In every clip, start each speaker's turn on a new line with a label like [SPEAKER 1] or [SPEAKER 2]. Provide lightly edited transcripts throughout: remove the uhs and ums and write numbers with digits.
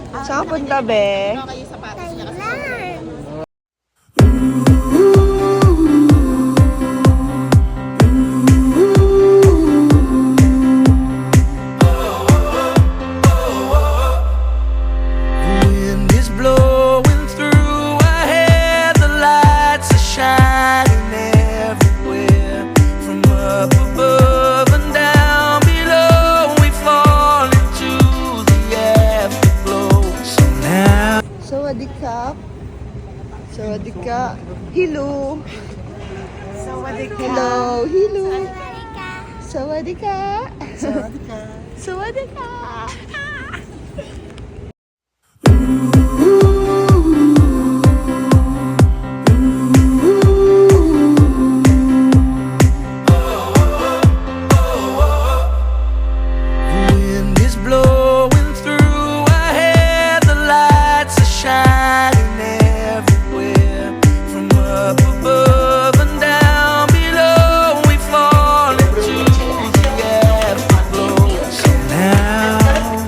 [SPEAKER 1] Saan ka punta, be?
[SPEAKER 2] Thailand.
[SPEAKER 3] Wind is blowing through our hair, the lights are shining everywhere. From up above and down below, we fall into the afterglow. So now
[SPEAKER 1] Sawadee ka. Sawadee ka. Hello. Hello. Hello. Sawadee ka. Sawadee ka.
[SPEAKER 3] wind is blowing through our hair, the lights are shining everywhere. From up above and down below, we fall into the afterglow. So now,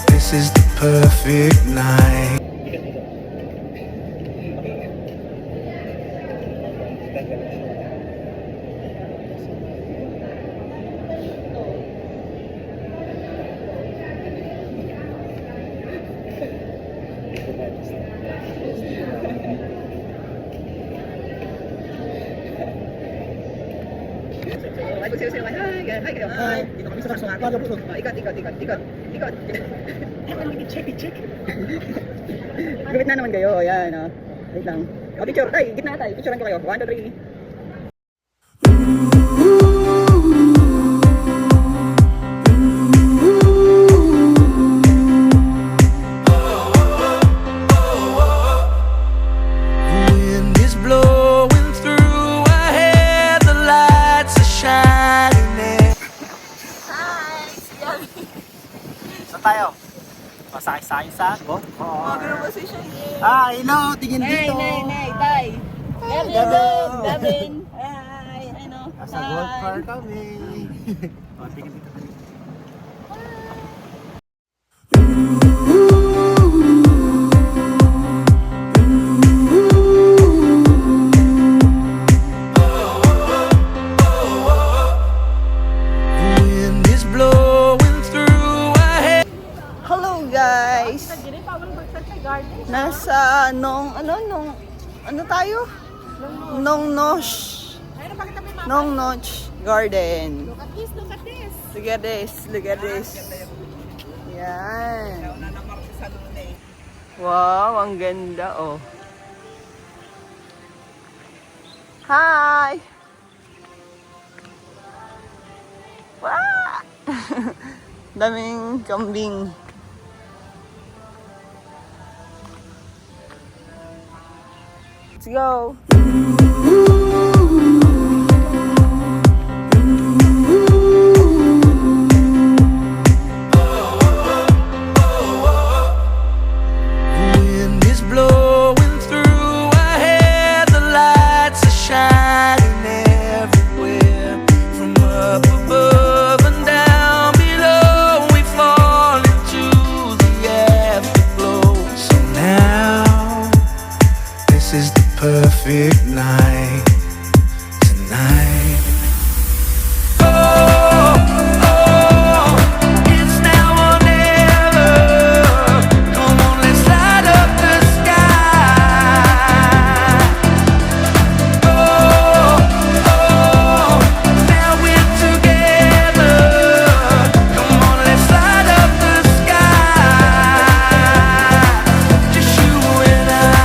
[SPEAKER 3] this is the perfect night.
[SPEAKER 1] Gawit na naman kayo. Ayan, oh. Wait lang. Oh, picture. Tay, gitna tayo. Picturean ko kayo. 1, 2, 3.
[SPEAKER 3] Wind is blowing through our hair, the lights are shining.
[SPEAKER 4] Saan tayo? Pasakay-sakay sa go?
[SPEAKER 1] Ganun ba siya eh?
[SPEAKER 4] Hello, tingin dito.
[SPEAKER 1] Tay.
[SPEAKER 4] Hello.
[SPEAKER 1] Gavin. Hi. Ano?
[SPEAKER 4] Nasa golf car kami. Tingin dito.
[SPEAKER 3] Wind is blowing through our hair.
[SPEAKER 1] Hello guys. Nasa ano tayo? Nong Nosh Garden. Look at this. Yan. Wow, ang ganda oh. Hi. Wow. Daming kambing. Let's go.
[SPEAKER 3] Wind is blowing through our hair, the lights are shining everywhere. From up above and down below, we fall into the afterglow. So now, this is the perfect night tonight. Oh, oh, it's now or never. Come on, let's light up the sky. Oh, oh, now we're together. Come on, let's light up the sky. Just you and I.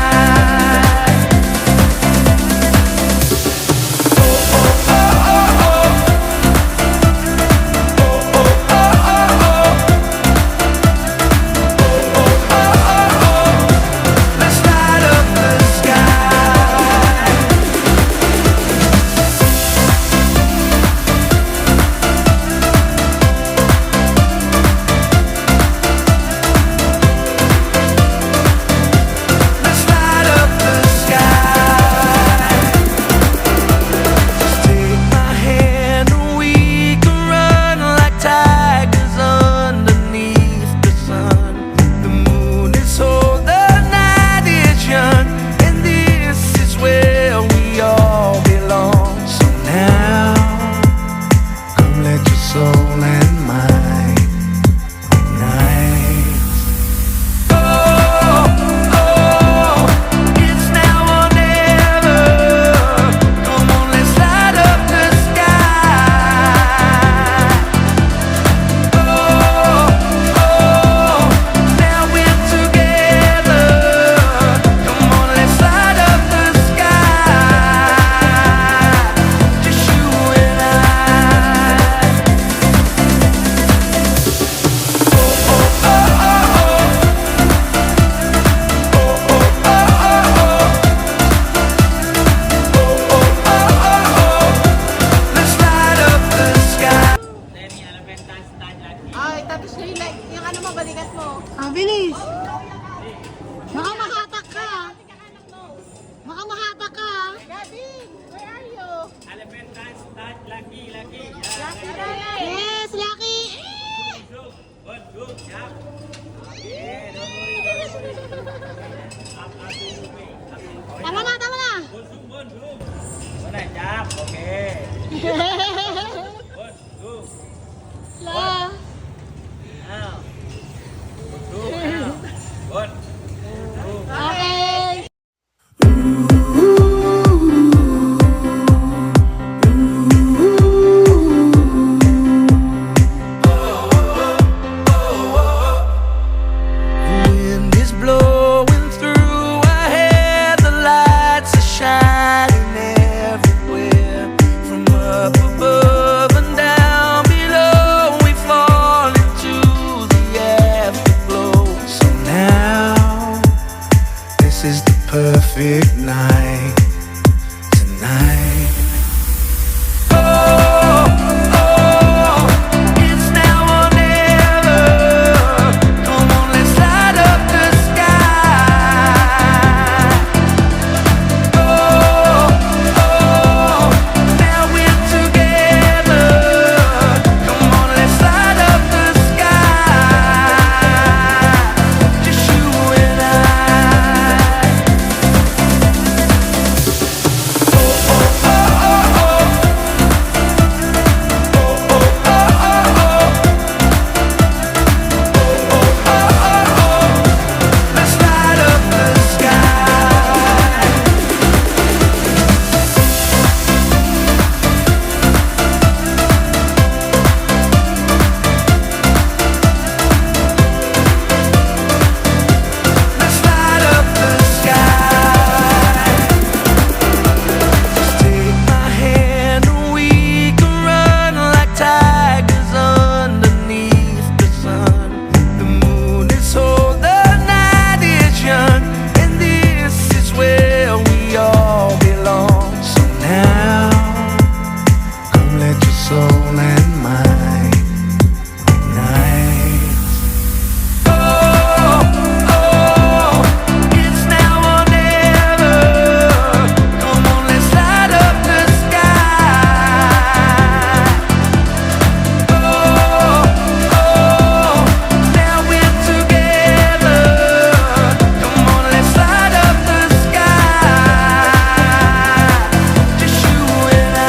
[SPEAKER 5] Bilis! Baka mahatak ka. Baka mahatak ka. Yes, Lucky! Tama na, tama na! La. Okay.
[SPEAKER 3] Wind is blowing through our hair, the lights are shining everywhere. From up above and down below, we fall into the afterglow. So now, this is the perfect night tonight. Oh, oh, it's now or never. Come on, let's light up the sky. Oh, oh, now we're together. Come on, let's light up the sky. Just you and I. Let's light up the sky. Let's light up the sky. Just take my hand and we can run like tigers underneath the sun. The moon is old, the night is young, and this is where we all belong. So now, come let your soul and mind ignite. Oh, oh, it's now or never. Come on, let's light up the sky. Oh, oh, now we're together. Come on, let's light up the sky. Just you and I.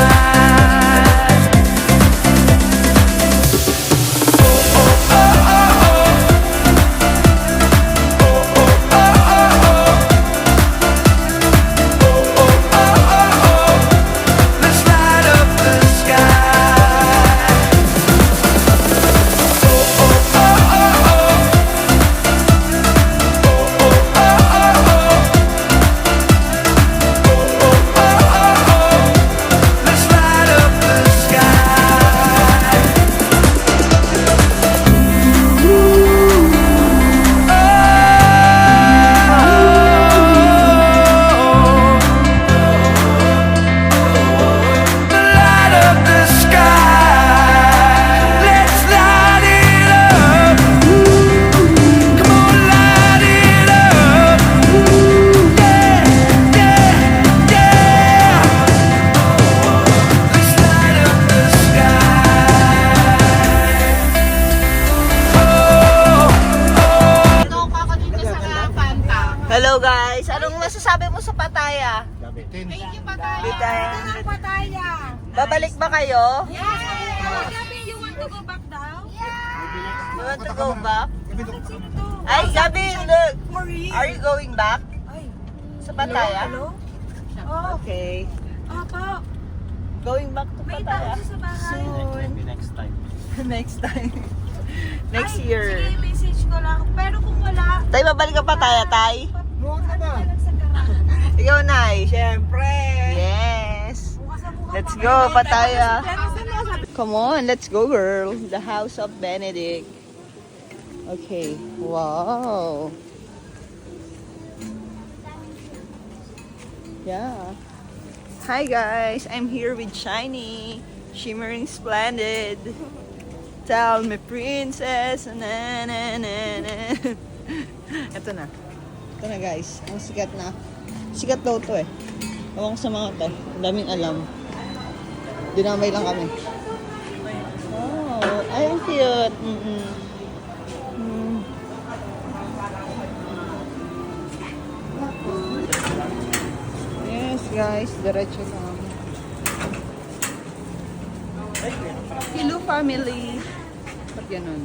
[SPEAKER 3] Let's light up the sky. Let's light up the sky. Light up the sky. Let's light it up. Come on, light it up. Yeah, yeah, yeah. Let's light up the
[SPEAKER 1] Hello guys, anong masasabi mo sa Pattaya?
[SPEAKER 5] Thank you, Pataya.
[SPEAKER 1] Pattaya.
[SPEAKER 5] Pataya.
[SPEAKER 1] Babalik ba kayo?
[SPEAKER 5] Yes! Gabi, you want to go back down?
[SPEAKER 1] You want to go back? Ay, Gabi, look. Are you going back? Sa Pattaya?
[SPEAKER 5] Hello?
[SPEAKER 1] Okay.
[SPEAKER 5] Opo.
[SPEAKER 1] Going back to
[SPEAKER 5] May
[SPEAKER 1] Pattaya.
[SPEAKER 5] tao sa bahay.
[SPEAKER 1] Soon.
[SPEAKER 4] Next time.
[SPEAKER 1] Next time. Next year.
[SPEAKER 5] Sige, message ko lang. Pero kung wala,
[SPEAKER 1] Tay, babalik ka Pattaya, Tay?
[SPEAKER 4] Buwan ka ba?
[SPEAKER 5] sa garahe.
[SPEAKER 1] Ikaw, Nay. Siyempre. Yes. Let's go, Pattaya. Come on, let's go, girl. The house of Benedict. Okay. Wow. Yeah. Hi, guys. I'm here with Shiny. Shimmering Splendid. Tell me, princess. Na, na, na, na. Ito na. Ito na guys. Ang sikat na. Sikat daw to eh. Ewan ko sa mga to. Ang daming alam. Dinamay lang kami. Oh, ay ang cute. Yes guys, diretso na kami. Hello family. Ba't ganun?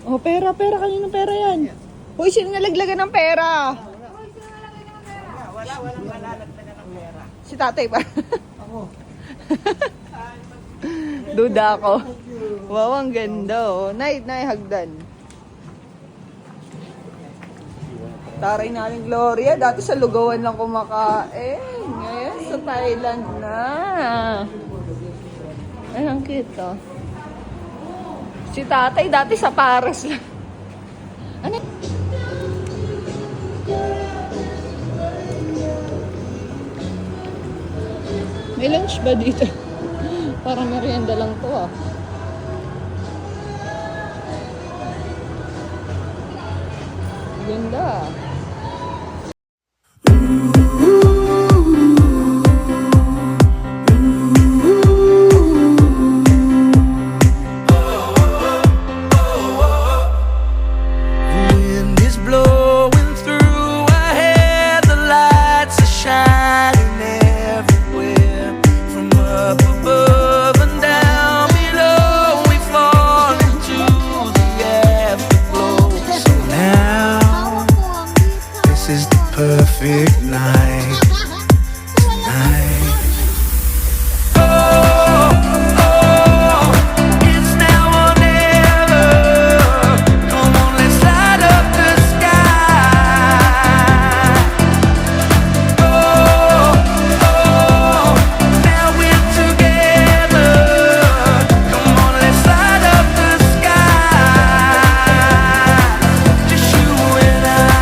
[SPEAKER 1] Oh, pera. Kaninong pera yan? Hoy, sino nalaglagan ng pera?
[SPEAKER 4] Walang malalagdagan ng pera.
[SPEAKER 1] Si tatay ba?
[SPEAKER 4] Ako.
[SPEAKER 1] Duda ako. Wow, ang ganda oh. Nay, hagdan. Taray namin Gloria. Dati sa Lugawan lang kumakain. Ngayon sa Thailand na. Ay, ang cute oh. Si tatay dati sa Paris lang. Ano? May lunch ba dito? Parang merienda lang to ah. Ganda.
[SPEAKER 3] Wind is blowing through our hair, the lights are shining everywhere. From up above and down below, we fall into the afterglow. So now, this is the perfect night. Tonight. It's now or never. Come on, let's light up the sky. Now we're together. Come on, let's light up the sky. Just you and I.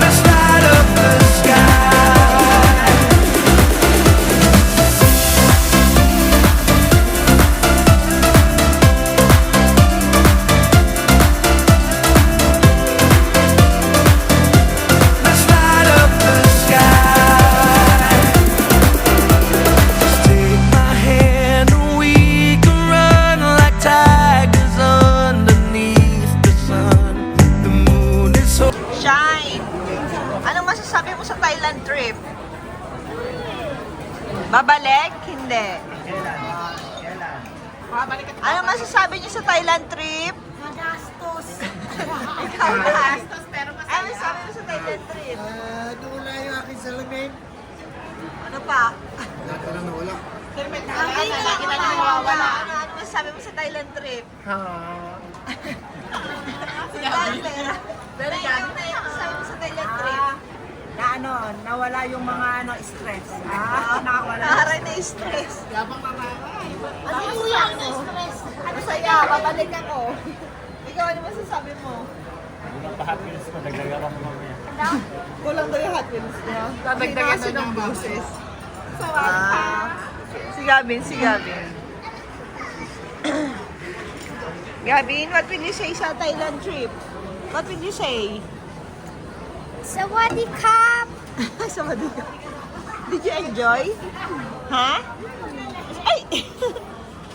[SPEAKER 3] Let's light up the sky. Let's light up the sky. Just take my hand and we can run like tigers underneath the sun. The moon is so.
[SPEAKER 1] Shine! Anong masasabi mo sa Thailand trip? Babalik? Hindi. Anong masasabi niyo sa Thailand trip?
[SPEAKER 5] Magastos.
[SPEAKER 1] Ikaw na. Ano masasabi mo sa Thailand trip?
[SPEAKER 4] Nawala yung aking salamin.
[SPEAKER 1] Ano pa?
[SPEAKER 4] Lahat na lang nawala.
[SPEAKER 1] Ano masasabi mo sa Thailand trip? Si Gabby. Pero ikaw na yung masasabi mo sa Thailand trip?
[SPEAKER 5] Na ano, nawala yung mga stress. Nakawala.
[SPEAKER 1] Nakaray na yung stress.
[SPEAKER 2] Ano yung stress?
[SPEAKER 1] Ano saya? Babalik ako. Ikaw, ano masasabi mo? Kulang daw yung Hot Wheels niya. Dadagdagan na ng boses. Si Gavin. Gavin, what will you say sa Thailand trip? What will you say?
[SPEAKER 2] Sawadee Cup!
[SPEAKER 1] Sawadee ka. Did you enjoy? Ha? Ay!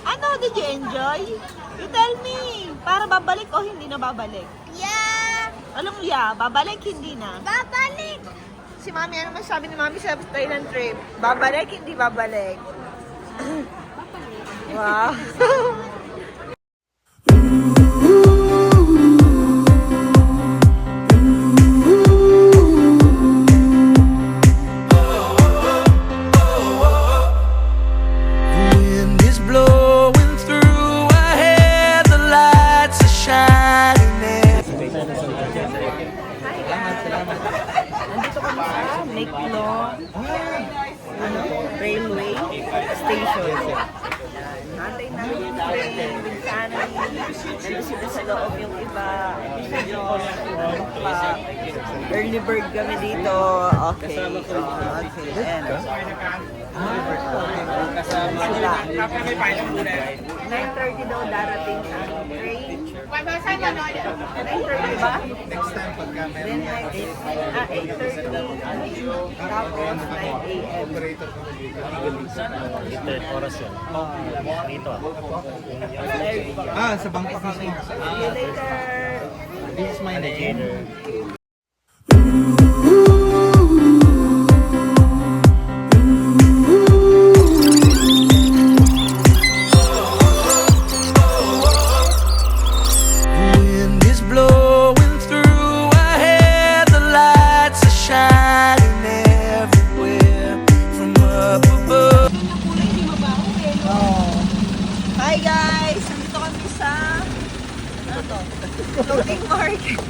[SPEAKER 1] Ano? Did you enjoy? You tell me. Para babalik o hindi na babalik?
[SPEAKER 2] Yeah!
[SPEAKER 1] Alam mo, babalik, hindi na.
[SPEAKER 2] Babalik!
[SPEAKER 1] Si Mami, ano masasabi ni Mami sa Thailand trip? Babalik, hindi babalik? Wow.
[SPEAKER 3] Wind is blowing through our hair, the lights are shining everywhere.
[SPEAKER 1] Nandito kami sa Meklong railway station. Natay namin bonding with family. Nandun sila sa loob yung iba. Early bird kami dito. Okay. Okay. And, sila. 9:30 daw darating ang train. 9:30 ba?
[SPEAKER 4] Next time pagka
[SPEAKER 1] Then 8:30. Tapos 9 a.m.
[SPEAKER 4] operator ko dito.
[SPEAKER 6] Oras yun. Dito.
[SPEAKER 4] Sa bangka kami.
[SPEAKER 1] See you later.
[SPEAKER 4] This is my name.
[SPEAKER 3] Wind is blowing through our hair, the lights are shining everywhere from up above.
[SPEAKER 1] Hi guys! Nandito kami sa ano to? Floating market.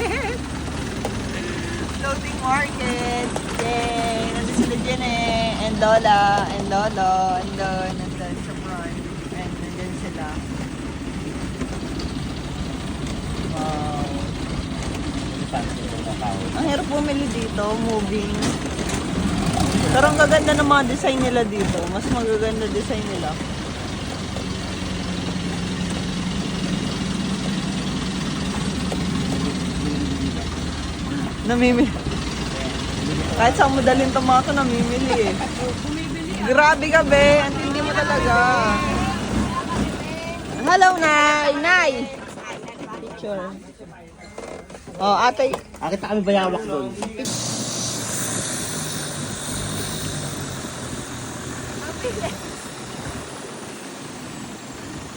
[SPEAKER 1] Floating market. Yay! Nandito sila Jene and Lola and Lolo and Lon nandun sa front. And nandun sila. Wow. Ang hirap bumili dito, moving. Pero ang gaganda ng mga design nila dito. Mas magaganda design nila. Namimili. Kahit saan mo dalhin itong mga ito, namimili eh. Grabe ka, be. Ang tindi mo talaga. Hello, Nay. Nay. Picture. Oh, ate.
[SPEAKER 6] Akita kami bayawak doon.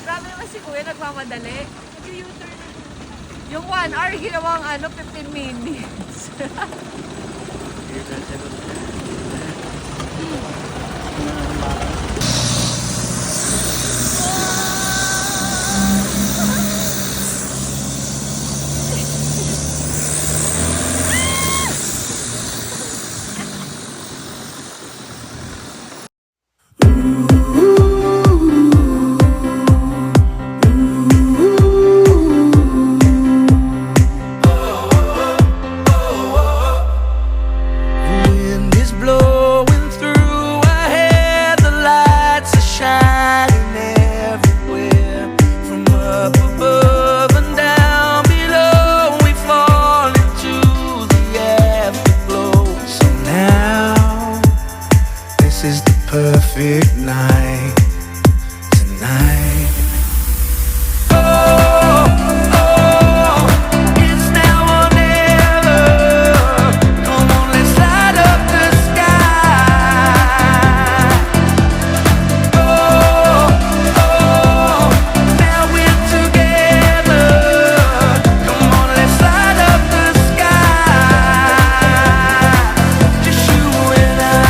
[SPEAKER 7] Grabe naman si Kuya, nagmamadali. Nag-U-turn. Yung 1 hour, ginawang 15 minutes.
[SPEAKER 3] Wind is blowing through our hair, the lights are shining everywhere from up above and down below. We fall into the afterglow. So now this is the perfect night tonight. Oh, oh, it's now or never. Come on, let's light up the sky. Oh, oh, now we're together. Come on, let's light up the sky. Just you and I.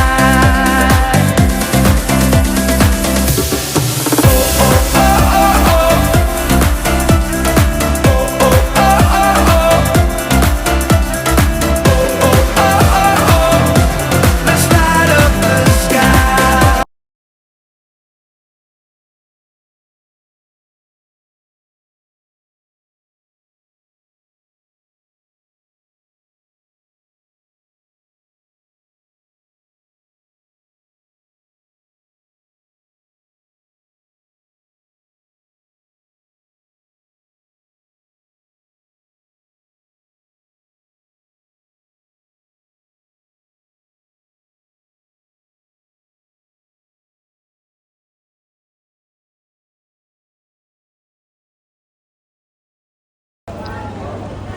[SPEAKER 3] Let's light up the sky.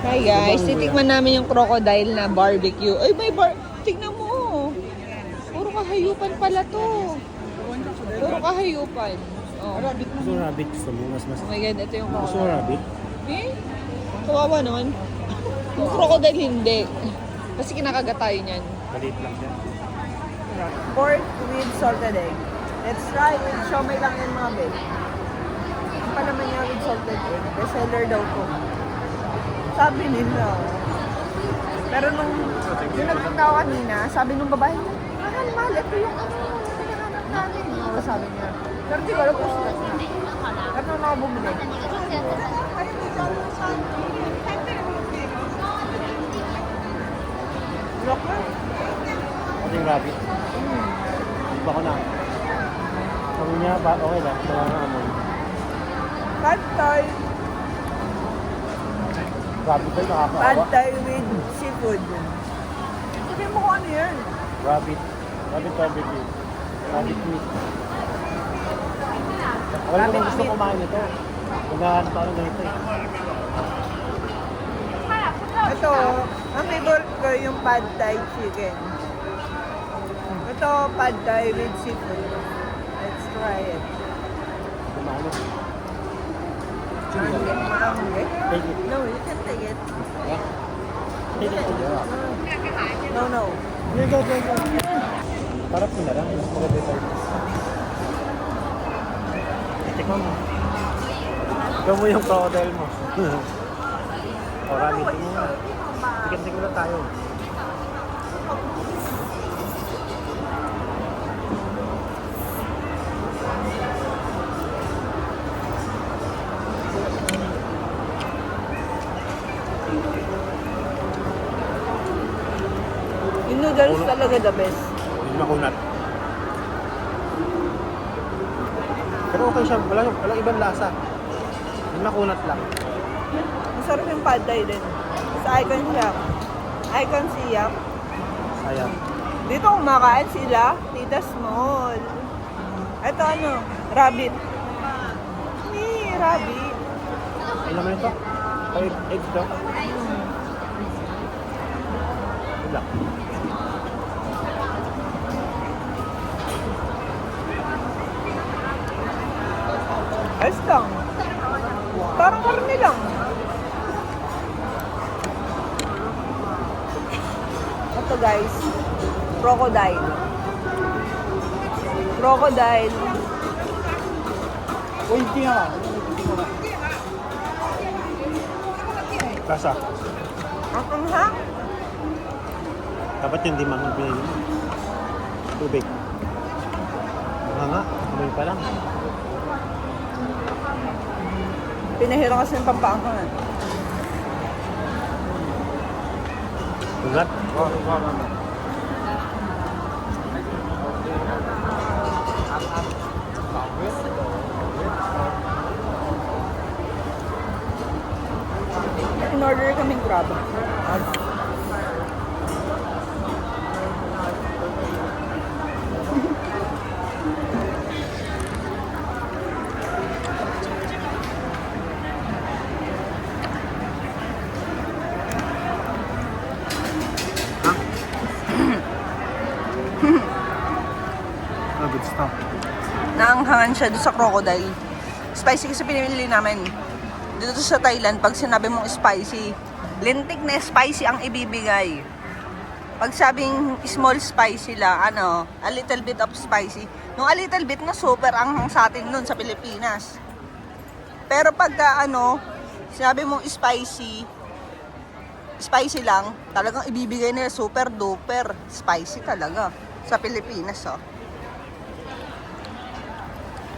[SPEAKER 1] Hi guys, titikman namin yung crocodile na barbecue. Ay, tignan mo. Puro kahayupan pala to. Puro kahayupan. Oh.
[SPEAKER 6] Gusto mo rabbit? Gusto mo? Mas
[SPEAKER 1] Oh my God, ito yung
[SPEAKER 6] Gusto mo
[SPEAKER 1] crocodile.
[SPEAKER 6] rabbit?
[SPEAKER 1] Eh? Kawawa naman. Yung crocodile hindi. Kasi kinakagat tayo niyan.
[SPEAKER 6] Maliit lang siya.
[SPEAKER 1] Pork with salted egg. Let's try with siomay lang yan mga babe. Ang palaman niya with salted egg. Bestseller daw to. Sabi nila. Pero nung nagpunta ako kanina, sabi nung babae, mahal, ito yung hinahanap namin. Sabi niya,
[SPEAKER 5] Pero di ko alam kung saan. Ano na ako bumili? Look na.
[SPEAKER 6] Ito yung rabbit. Iba ko na. Sabi niya, okay lang. Wala na amoy.
[SPEAKER 5] Pad Thai.
[SPEAKER 6] Rabbit tayo
[SPEAKER 5] Pad
[SPEAKER 6] nakakaawa.
[SPEAKER 5] Thai with seafood. Sabi mo kung ano yan.
[SPEAKER 6] Rabbit. Rabbit barbecue. Rabbit meat. Wala naman gusto kumain ito. Maghahanap ako ng ganito eh.
[SPEAKER 5] Ito, ang favorite ko yung Pad Thai chicken. Ito, Pad Thai with seafood. Let's try it.
[SPEAKER 6] Kumain ito.
[SPEAKER 5] Maanggit.
[SPEAKER 6] Take it.
[SPEAKER 5] No, you can take it.
[SPEAKER 6] Take it.
[SPEAKER 5] No, no.
[SPEAKER 6] Go. Parang ko na lang. Mas maganda ito. Tikman mo. Ikaw mo yung crocodile mo. O, rabbit mo. Tikin-tikin na tayo.
[SPEAKER 5] Yung noodles talaga the best.
[SPEAKER 6] Yung makunat. Pero okay siya. Walang ibang lasa. Yung makunat lang.
[SPEAKER 5] Masarap yung Pad Thai din. Sa Icon Siam. Icon Siam.
[SPEAKER 6] Sayang.
[SPEAKER 5] Dito kumakain sila, Tita Small. Ito ano, rabbit. Rabbit.
[SPEAKER 6] Ano naman ito? 5 eggs daw. Wala.
[SPEAKER 5] Ayos lang. Parang karne lang. Ito guys, crocodile. Crocodile.
[SPEAKER 6] Uy, hindi nga. Lasa.
[SPEAKER 5] Ang ha?
[SPEAKER 6] Dapat yung di mangang pinili mo. Tubig. Nga. Amoy pa lang.
[SPEAKER 5] Pinahira kasi ng pampaangan.
[SPEAKER 6] Ugat.
[SPEAKER 5] In-order kaming crab.
[SPEAKER 6] Oh, good stuff.
[SPEAKER 1] Naanghangan siya doon sa crocodile. Spicy kasi pinili namin. Dito sa Thailand, pag sinabi mong spicy, lintik na spicy ang ibibigay. Pag sabing small spicy lang, ano, a little bit of spicy. Nung a little bit na super anghang sa atin nun sa Pilipinas. Pero pagka ano, sinabi mong spicy lang, talagang ibibigay nila super duper spicy talaga sa Pilipinas, oh.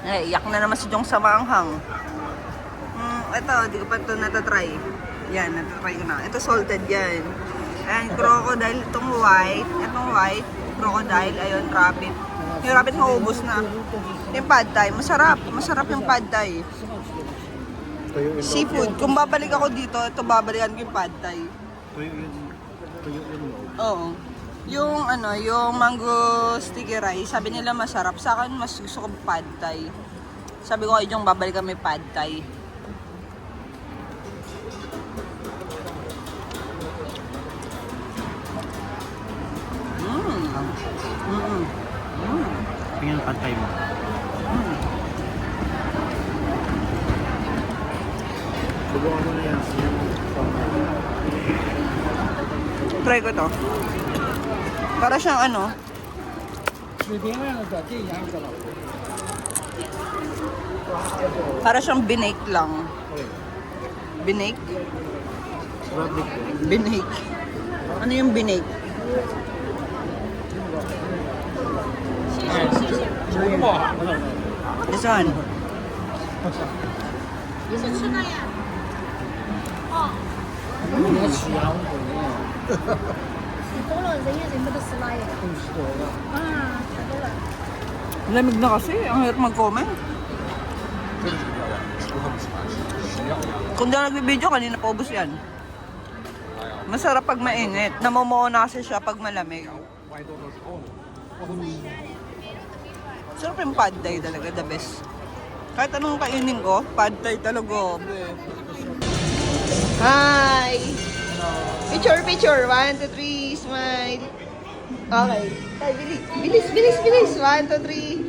[SPEAKER 1] Ay, iyak na naman si Jong sa maanghang. Ito, di ko pa ito natatry. Yan, natatry ko na. Ito salted yan. And crocodile, itong white. Itong white, crocodile, ayun, rabbit. Yung rabbit maubos na. Yung pad thai, masarap. Masarap yung pad thai. Seafood, kung babalik ako dito, ito babalikan ko yung pad thai.
[SPEAKER 6] Tuyo yun.
[SPEAKER 1] Oo. Yung ano, yung mango sticky rice, sabi nila masarap. Sa akin, mas gusto ko pad thai. Sabi ko kay Jong, babalik kami pad thai.
[SPEAKER 6] Tingnan ang pantay mo. Subukan mo na yan.
[SPEAKER 1] Try ko to. Para siyang ano, para siyang binake lang. Binake?
[SPEAKER 6] Rabbit.
[SPEAKER 1] Binake. Ano yung binake? This one.
[SPEAKER 2] 你是吃那样？哦，多了人也认不得是哪一个。啊，太多了。
[SPEAKER 1] Lamig na kasi. Ang hirap mag-comment. Kung di ako nagbibideo, kanina pa ubos yan. Masarap pag mainit. Namumuo na kasi siya pag malamig. Sarap yung pad thai talaga, the best. Kahit anong kainin ko, pad thai talaga. Hi! Picture, picture. 1, 2, 3, smile. Okay. Tay, bilis. Bilis, bilis, bilis. 1, 2, 3.